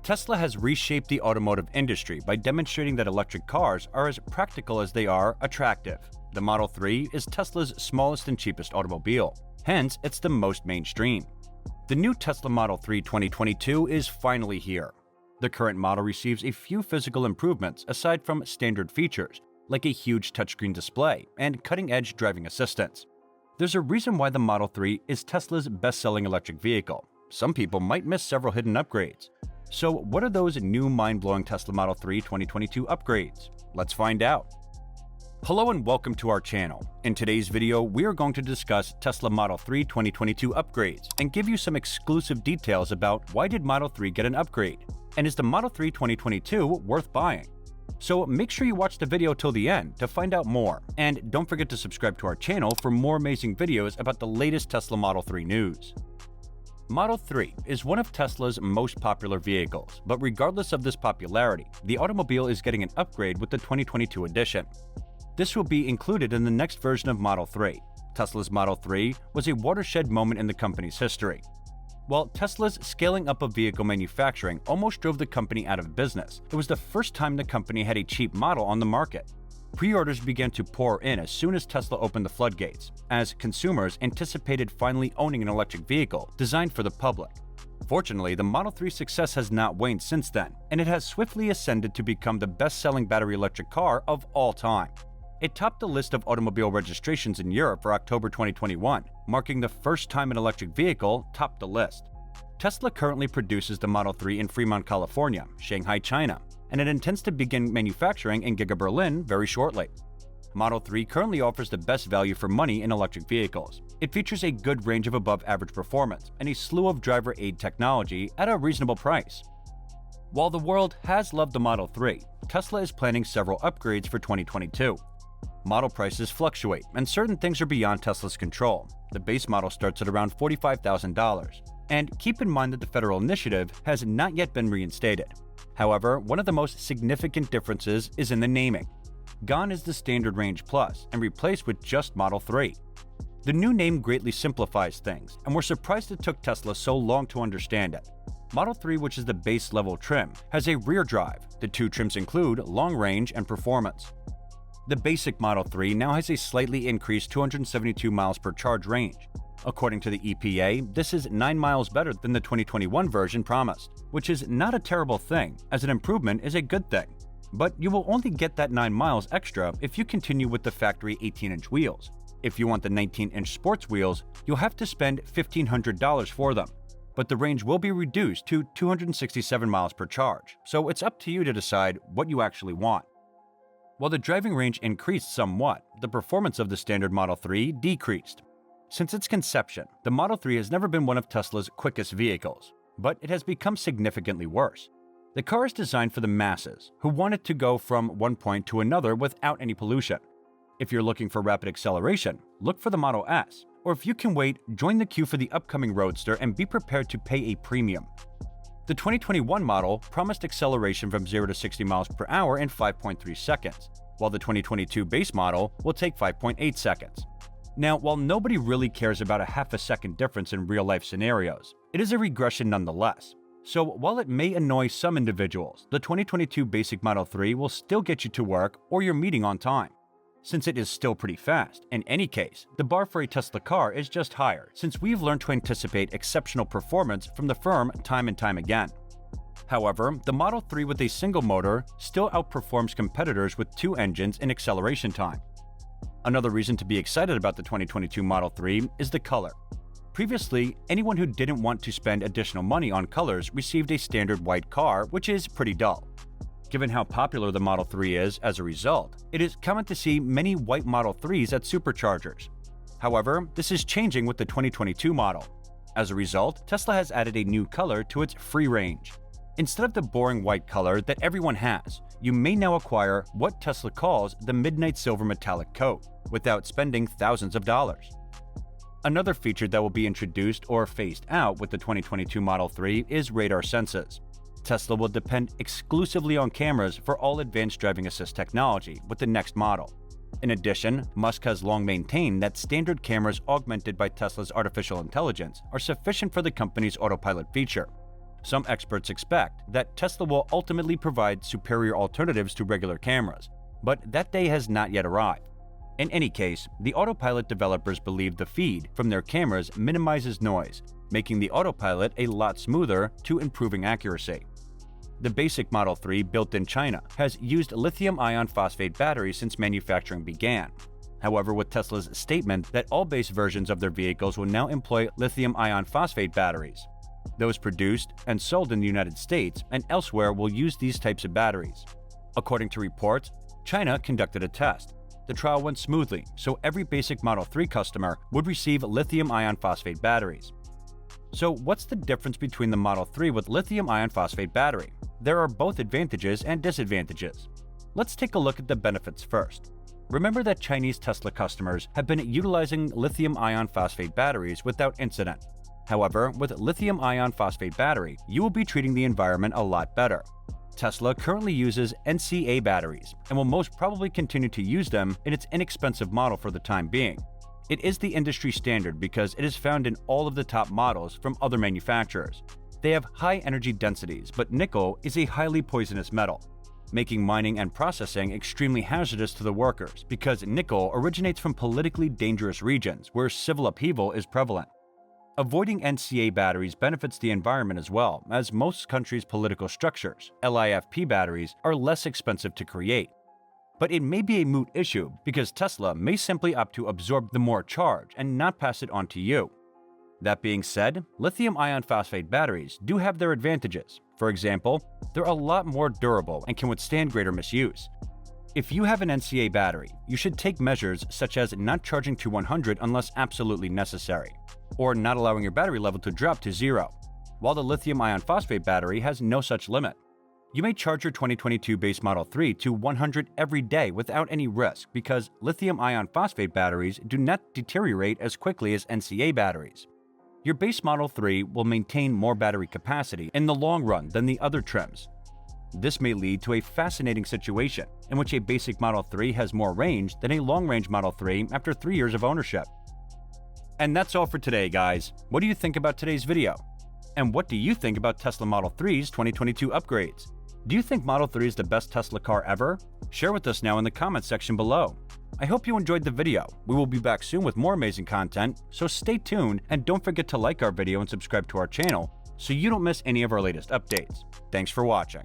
Tesla has reshaped the automotive industry by demonstrating that electric cars are as practical as they are attractive. The Model 3 is Tesla's smallest and cheapest automobile, hence it's the most mainstream. The new Tesla Model 3 2022 is finally here. The current model receives a few physical improvements aside from standard features, like a huge touchscreen display and cutting-edge driving assistance. There's a reason why the Model 3 is Tesla's best-selling electric vehicle. Some people might miss several hidden upgrades. So what are those new mind-blowing Tesla Model 3 2022 upgrades? Let's find out. Hello and welcome to our channel. In today's video, we are going to discuss Tesla Model 3 2022 upgrades and give you some exclusive details about why did Model 3 get an upgrade, and is the Model 3 2022 worth buying? So make sure you watch the video till the end to find out more, and don't forget to subscribe to our channel for more amazing videos about the latest Tesla Model 3 news. Model 3 is one of Tesla's most popular vehicles, but regardless of this popularity, the automobile is getting an upgrade with the 2022 edition. This will be included in the next version of Model 3. Tesla's Model 3 was a watershed moment in the company's history. While Tesla's scaling up of vehicle manufacturing almost drove the company out of business, it was the first time the company had a cheap model on the market. Pre-orders began to pour in as soon as Tesla opened the floodgates, as consumers anticipated finally owning an electric vehicle designed for the public. Fortunately, the Model 3's success has not waned since then, and it has swiftly ascended to become the best-selling battery electric car of all time. It topped the list of automobile registrations in Europe for October 2021, marking the first time an electric vehicle topped the list. Tesla currently produces the Model 3 in Fremont, California, Shanghai, China, and it intends to begin manufacturing in Giga, Berlin very shortly. Model 3 currently offers the best value for money in electric vehicles. It features a good range of above-average performance and a slew of driver aid technology at a reasonable price. While the world has loved the Model 3, Tesla is planning several upgrades for 2022. Model prices fluctuate, and certain things are beyond Tesla's control. The base model starts at around $45,000. And keep in mind that the federal initiative has not yet been reinstated. However, one of the most significant differences is in the naming. Gone is the Standard Range Plus and replaced with just Model 3. The new name greatly simplifies things, and we're surprised it took Tesla so long to understand it. Model 3, which is the base level trim, has a rear drive. The two trims include long range and performance. The basic Model 3 now has a slightly increased 272 miles per charge range. According to the EPA, this is 9 miles better than the 2021 version promised, which is not a terrible thing, as an improvement is a good thing. But you will only get that 9 miles extra if you continue with the factory 18-inch wheels. If you want the 19-inch sports wheels, you'll have to spend $1,500 for them. But the range will be reduced to 267 miles per charge, so it's up to you to decide what you actually want. While the driving range increased somewhat, the performance of the standard Model 3 decreased. Since its conception, the Model 3 has never been one of Tesla's quickest vehicles, but it has become significantly worse. The car is designed for the masses, who want it to go from one point to another without any pollution. If you're looking for rapid acceleration, look for the Model S, or if you can wait, join the queue for the upcoming Roadster and be prepared to pay a premium. The 2021 model promised acceleration from 0 to 60 miles per hour in 5.3 seconds, while the 2022 base model will take 5.8 seconds. Now, while nobody really cares about a half a second difference in real-life scenarios, it is a regression nonetheless. So while it may annoy some individuals, the 2022 basic Model 3 will still get you to work or your meeting on time. Since it is still pretty fast, in any case, the bar for a Tesla car is just higher, since we've learned to anticipate exceptional performance from the firm time and time again. However, the Model 3 with a single motor still outperforms competitors with two engines in acceleration time. Another reason to be excited about the 2022 Model 3 is the color. Previously, anyone who didn't want to spend additional money on colors received a standard white car, which is pretty dull. Given how popular the Model 3 is as a result, it is common to see many white Model 3s at superchargers. However, this is changing with the 2022 model. As a result, Tesla has added a new color to its free range. Instead of the boring white color that everyone has, you may now acquire what Tesla calls the Midnight Silver Metallic Coat, without spending thousands of dollars. Another feature that will be introduced or phased out with the 2022 Model 3 is radar senses. Tesla will depend exclusively on cameras for all advanced driving assist technology with the next model. In addition, Musk has long maintained that standard cameras augmented by Tesla's artificial intelligence are sufficient for the company's autopilot feature. Some experts expect that Tesla will ultimately provide superior alternatives to regular cameras, but that day has not yet arrived. In any case, the autopilot developers believe the feed from their cameras minimizes noise, making the autopilot a lot smoother to improving accuracy. The basic Model 3 built in China has used lithium iron phosphate batteries since manufacturing began. However, with Tesla's statement that all base versions of their vehicles will now employ lithium iron phosphate batteries, those produced and sold in the United States and elsewhere will use these types of batteries. According to reports, China conducted a test. The trial went smoothly, so every basic Model 3 customer would receive lithium iron phosphate batteries. So what's the difference between the Model 3 with lithium iron phosphate battery? There are both advantages and disadvantages. Let's take a look at the benefits first. Remember that Chinese Tesla customers have been utilizing lithium iron phosphate batteries without incident. However, with lithium iron phosphate battery, you will be treating the environment a lot better. Tesla currently uses NCA batteries and will most probably continue to use them in its inexpensive model for the time being. It is the industry standard because it is found in all of the top models from other manufacturers. They have high energy densities, but nickel is a highly poisonous metal, making mining and processing extremely hazardous to the workers because nickel originates from politically dangerous regions where civil upheaval is prevalent. Avoiding NCA batteries benefits the environment as well, as most countries' political structures, LiFeP batteries, are less expensive to create. But it may be a moot issue because Tesla may simply opt to absorb the more charge and not pass it on to you. That being said, lithium iron phosphate batteries do have their advantages. For example, they're a lot more durable and can withstand greater misuse. If you have an NCA battery, you should take measures such as not charging to 100 unless absolutely necessary, or not allowing your battery level to drop to 0, while the lithium iron phosphate battery has no such limit. You may charge your 2022 base Model 3 to 100 every day without any risk because lithium iron phosphate batteries do not deteriorate as quickly as NCA batteries. Your base Model 3 will maintain more battery capacity in the long run than the other trims. This may lead to a fascinating situation in which a basic Model 3 has more range than a long-range Model 3 after 3 years of ownership. And that's all for today, guys. What do you think about today's video? And what do you think about Tesla Model 3's 2022 upgrades? Do you think Model 3 is the best Tesla car ever? Share with us now in the comments section below. I hope you enjoyed the video. We will be back soon with more amazing content, so stay tuned and don't forget to like our video and subscribe to our channel so you don't miss any of our latest updates. Thanks for watching.